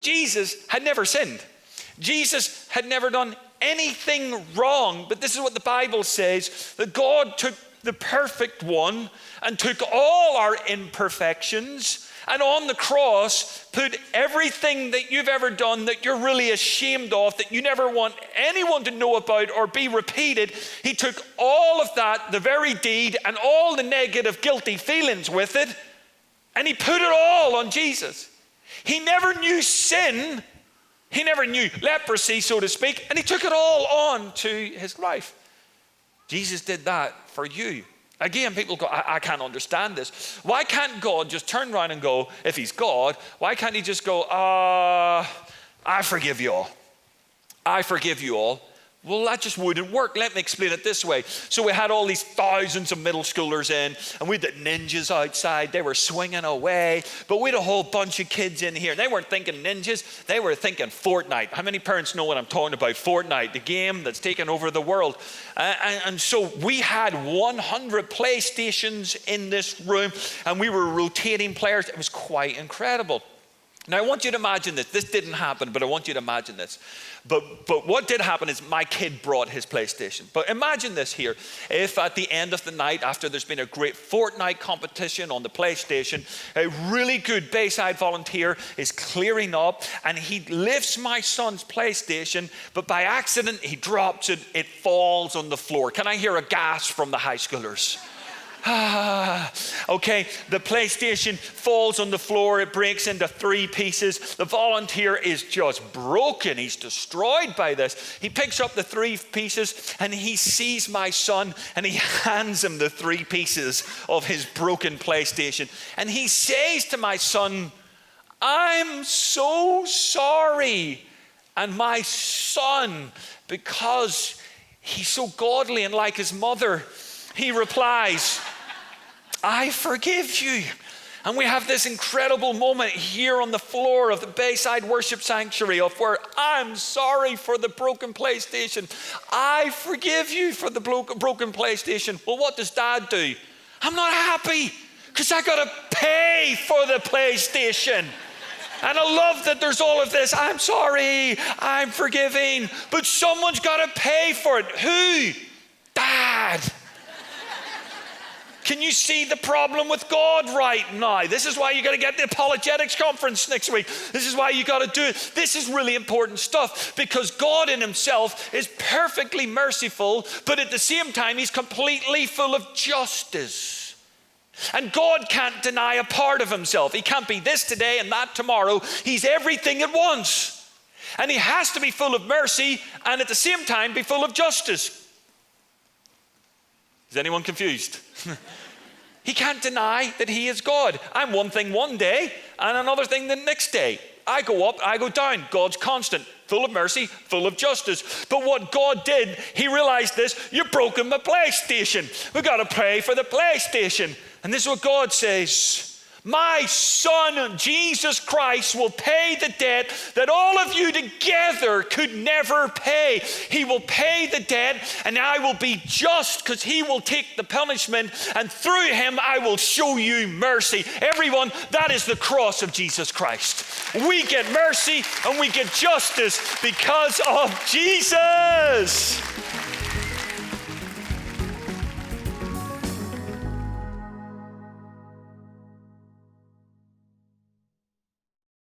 Jesus had never sinned. Jesus had never done anything wrong. But this is what the Bible says, that God took the perfect one and took all our imperfections, and on the cross put everything that you've ever done that you're really ashamed of, that you never want anyone to know about or be repeated. He took all of that, the very deed, and all the negative, guilty feelings with it, and he put it all on Jesus. He never knew sin. He never knew leprosy, so to speak, and he took it all on to his life. Jesus did that for you. Again, people go, I can't understand this. Why can't God just turn around and go, if he's God, why can't he just go, I forgive you all. I forgive you all. Well, that just wouldn't work. Let me explain it this way. So we had all these thousands of middle schoolers in, and we had the ninjas outside. They were swinging away, but we had a whole bunch of kids in here. They weren't thinking ninjas. They were thinking Fortnite. How many parents know what I'm talking about? Fortnite, the game that's taken over the world. And so we had 100 PlayStations in this room, and we were rotating players. It was quite incredible. Now, I want you to imagine this. This didn't happen, but I want you to imagine this. But what did happen is my kid brought his PlayStation. But imagine this here. If at the end of the night, after there's been a great Fortnite competition on the PlayStation, a really good Bayside volunteer is clearing up, and he lifts my son's PlayStation, but by accident, he drops it. It falls on the floor. Can I hear a gasp from the high schoolers? Okay, the PlayStation falls on the floor. It breaks into 3 pieces. The volunteer is just broken. He's destroyed by this. He picks up the 3 pieces and he sees my son and he hands him the 3 pieces of his broken PlayStation. And he says to my son, "I'm so sorry." And my son, because he's so godly and like his mother, he replies, "I forgive you." And we have this incredible moment here on the floor of the Bayside Worship Sanctuary of where I'm sorry for the broken PlayStation. I forgive you for the broken PlayStation. Well, what does Dad do? I'm not happy because I got to pay for the PlayStation. And I love that there's all of this. I'm sorry, I'm forgiving, but someone's got to pay for it. Who? Dad. Can you see the problem with God right now? This is why you got to get the apologetics conference next week. This is why you got to do it. This is really important stuff because God in himself is perfectly merciful, but at the same time, he's completely full of justice. And God can't deny a part of himself. He can't be this today and that tomorrow. He's everything at once. And he has to be full of mercy and at the same time be full of justice. Is anyone confused? He can't deny that he is God. I'm one thing one day and another thing the next day. I go up, I go down. God's constant, full of mercy, full of justice. But what God did, he realized this: you've broken my PlayStation. We've got to pay for the PlayStation. And this is what God says: my son, Jesus Christ, will pay the debt that all of you together could never pay. He will pay the debt, and I will be just because he will take the punishment, and through him I will show you mercy. Everyone, that is the cross of Jesus Christ. We get mercy and we get justice because of Jesus.